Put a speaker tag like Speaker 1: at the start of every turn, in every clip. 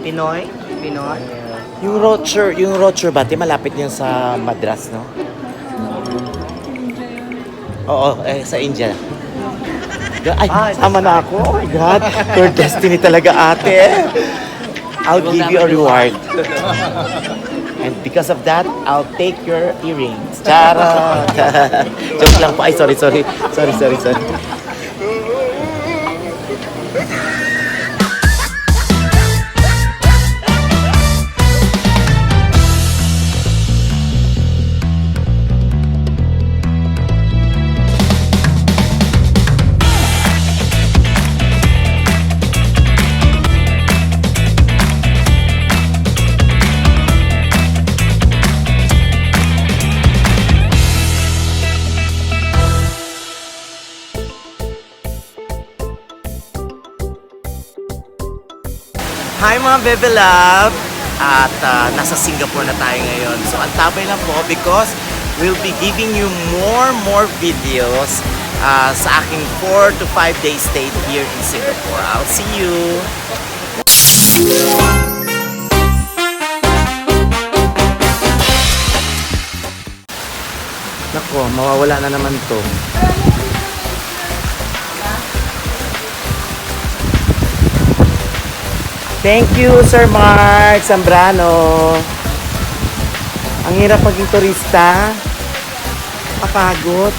Speaker 1: Pinoy? Pinoy?
Speaker 2: Yung Rocher ba, malapit yan sa Madras, no? Oo, sa India. Ay, sama na ako. Oh my God. Your destiny talaga, ate. I'll give you a reward. And because of that, I'll take your earrings. Charot! Joke lang po. Ay, sorry. Sorry.
Speaker 1: Hi mga Bebe Love! At nasa Singapore na tayo ngayon. So ang tabay lang po because we'll be giving you more videos sa aking 4 to 5 day stay here in Singapore. I'll see you!
Speaker 2: Nako, mawawala na naman to. Thank you, Sir Mark Zambrano. Ang hirap maging turista. Kapagod.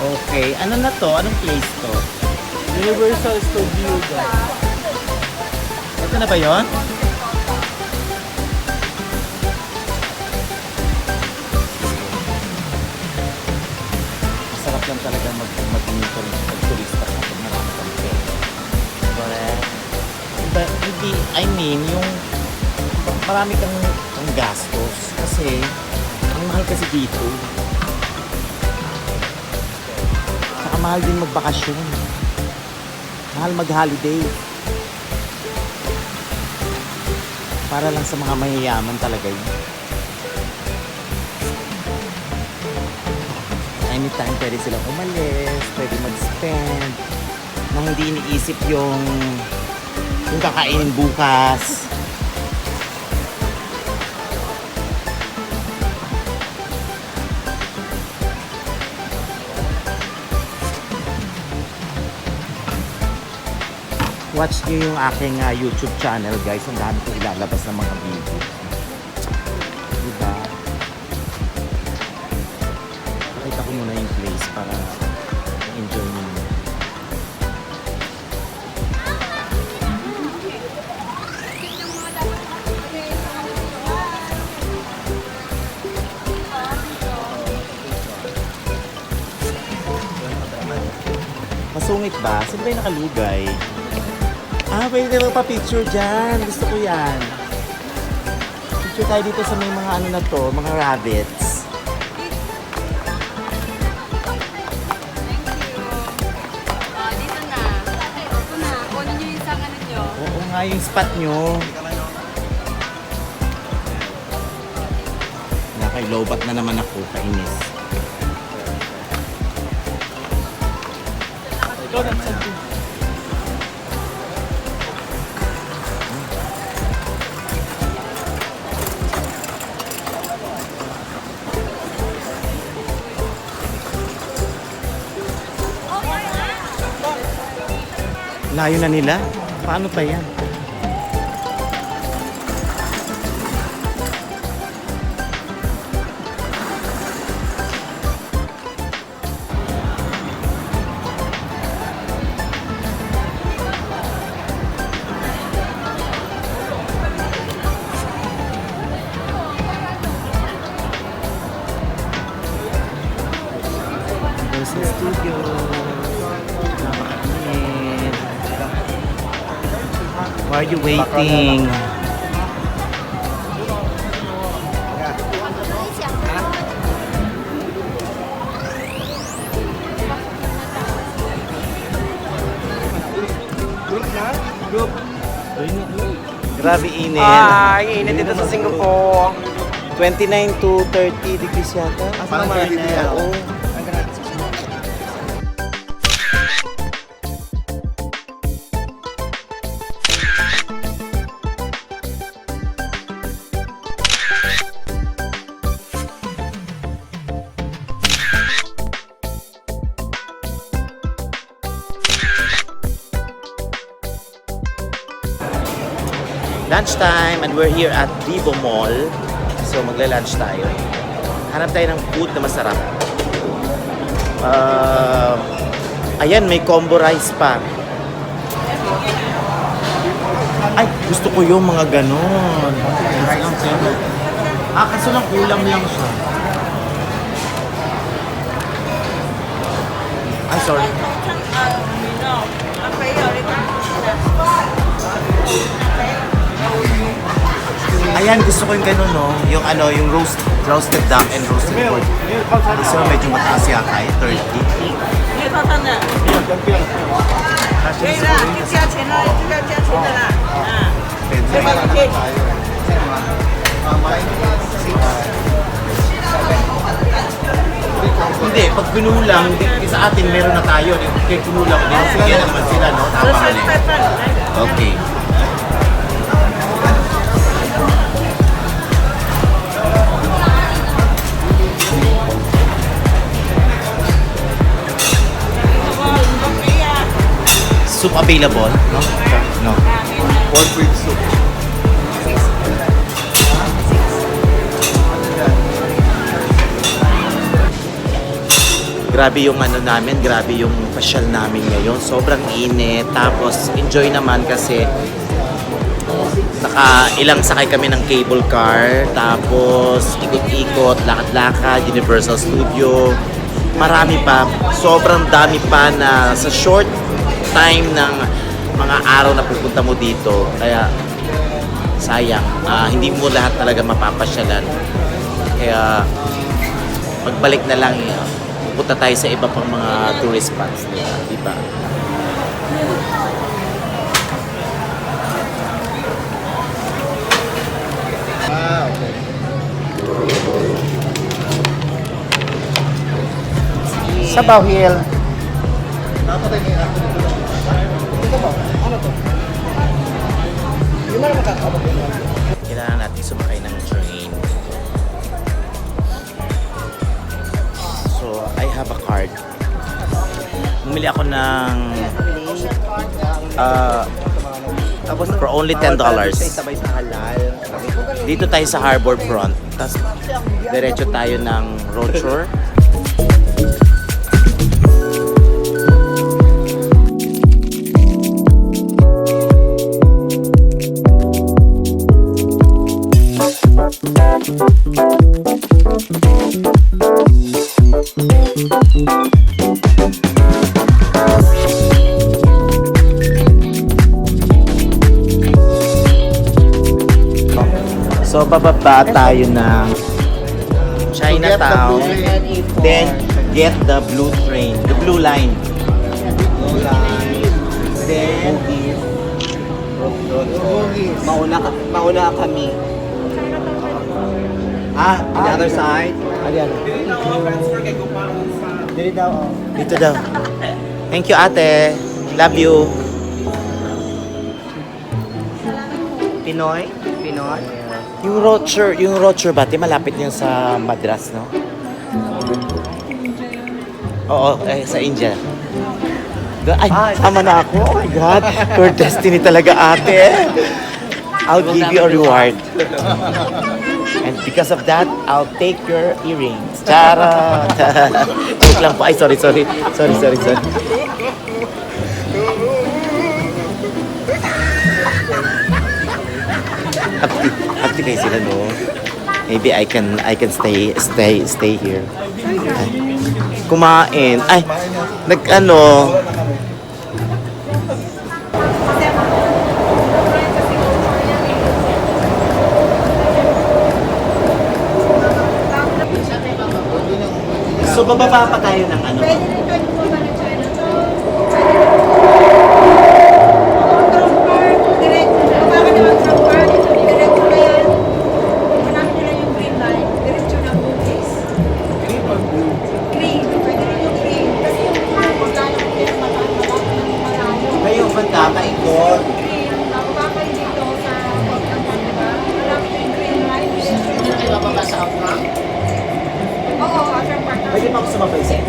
Speaker 1: Okay, ano na to? Anong place to?
Speaker 3: Universal Studio guys.
Speaker 1: Ito na ba yun?
Speaker 2: Masarap lang talaga mag-turista kapag marami kang pera.
Speaker 1: Correct.
Speaker 2: Hindi, I mean, yung marami kang gastos. Kasi, ang mahal kasi dito. Saka mahal din magbakasyon. Mahal mag-holiday. Para lang sa mga mayayaman talaga yun. Anytime pwede silang umalis, pwede mag-spend, na hindi iniisip yung kakainin bukas. Watch nyo yung aking YouTube channel, guys. Ang dami ko ilalabas ng mga video. Diba? Pakita ko muna yung place para enjoy nyo. Masungit ba? Saan ba yung nakalugay? Pwede na magpa-picture dyan. Gusto ko yan. Picture tayo dito sa may mga ano na to, mga rabbits.
Speaker 4: Dito na. Ito na. Kunin nyo yung isang ano nyo.
Speaker 2: Oo nga yung spot nyo. Nakailobat na naman ako, kainis.
Speaker 3: Ikaw nagsabi.
Speaker 2: Layo na nila? Paano pa yan? Universal Studios. Napakainit. Why are you waiting? Grabe init.
Speaker 5: Ay, init dito sa Singapore.
Speaker 2: 29 to 30 degrees yata.
Speaker 5: Parang 30 degrees.
Speaker 2: Oo. Lunchtime and we're here at Vivo Mall. So magla-lunch tayo. Hanap tayo ng food na masarap. Ayan, may combo rice pa. Ay, gusto ko yung mga ganon. Kaso lang ulam lang siya. Ay, sorry. Ayan, gusto ko yung gano'n, no? Yung ano, yung roasted duck and roasted pork. So, medyo mataas yata eh, 30. Hindi, pag pinulang, sa atin meron na tayo. Kaya pinulang, sige naman sila, no? Tama ka rin. Okay. Soup available? No? No.
Speaker 5: Pork with soup.
Speaker 2: Grabe yung ano namin, grabe yung pasyal namin ngayon. Sobrang init. Tapos enjoy naman kasi ilang sakay kami ng cable car. Tapos ikot-ikot, lakad-lakad, Universal Studio. Marami pa. Sobrang dami pa na sa short time ng mga araw na pupunta mo dito. Kaya sayang. Hindi mo lahat talaga mapapasyalan. Kaya magbalik na lang punta tayo sa iba pang mga tourist spots, di ba?
Speaker 5: Okay.
Speaker 2: Sabaw Hill.
Speaker 5: Napatay mo yung ato dito. Ito ba? Ano to? Yung mga makakabot yun.
Speaker 2: Kailangan natin sumakay ng train. So, I have a card. Bumili ako ng for only $10.
Speaker 5: Sabay sa halal.
Speaker 2: Dito tayo sa Harbor Front. Tapos, diretso tayo ng Roadshore. So, bababa tayo ng Chinatown. Then, get the blue train. The blue line. Then,
Speaker 5: Mauna kami. On the other side. Dili daw.
Speaker 2: dito daw. Thank you, ate. Love you.
Speaker 5: Pinoy.
Speaker 2: Yung Roadshore ba? Malapit yun sa Madras, no? Oo, sa India. Ay, sama na ako. Oh my God. Your destiny talaga, ate. I'll give you a reward. And because of that, I'll take your earrings. Charot! Joke lang po. Ay, sorry. Sorry. Happy kayo sila, no? Maybe I can stay here. Ay, kumain. Ay, nag-ano. So, bababa pa tayo ng ano? kakain doon. Pwede pa ako sumabay sa'yo.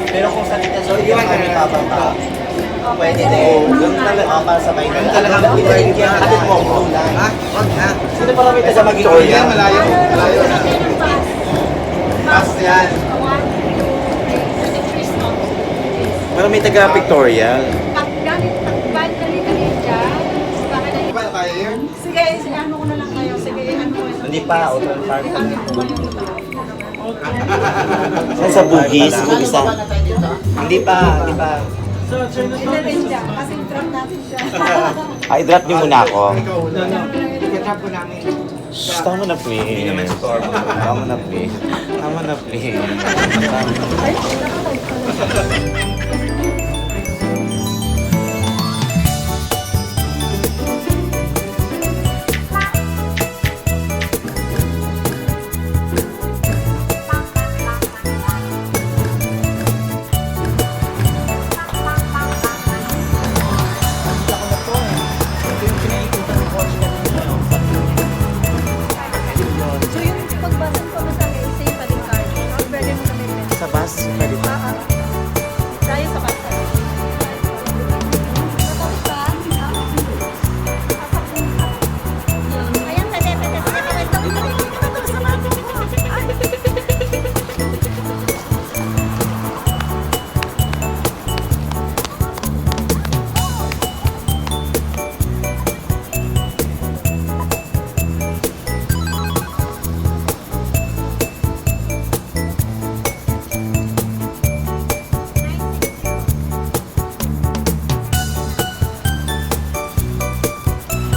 Speaker 2: Pero kung sa Tita Zoe, yung kami papanta. Pwede din. Yung talaga para sa bahay. Yung talaga pwede yan. Hatid mo ako. Ha? Wag na. Sino pa kami taga Victoria? Malayo. Malayo na. Pass yan. Pero may taga Victoria.
Speaker 4: Sige, ano ko na lang kayo. Sige, ano ko.
Speaker 2: Hindi pa. Auto park. Saan sa Bugis? Bugis na. Hindi pa. Hindi pa.
Speaker 4: Kasi drop natin siya.
Speaker 2: Ay, drop niyo muna ako.
Speaker 5: I-drop ko namin.
Speaker 2: Shh, tama na please. Tama na please. Tama na please.
Speaker 4: So yung pagbasa ko sa same pa din card. Pwede mo namin.
Speaker 2: Sa bus, pwede pa.
Speaker 4: Tayo sa basa. Ayan,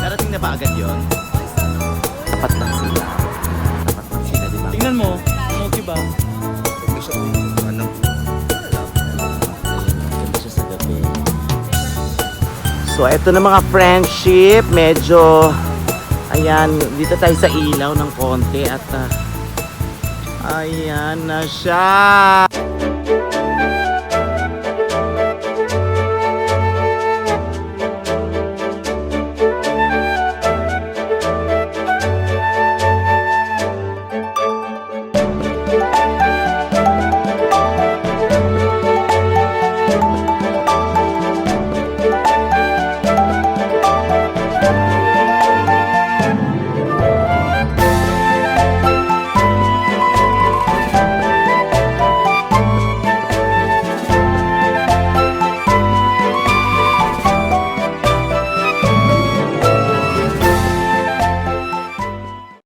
Speaker 2: Darating na ba agad yun? Tapat lang sila. Tapat lang sila, di ba?
Speaker 3: Tingnan mo. Okay ba?
Speaker 2: Ano? Ganda siya sa gabi. So, eto na mga friendship. Medyo, ayan, dito tayo sa ilaw ng konti at ayan na siya.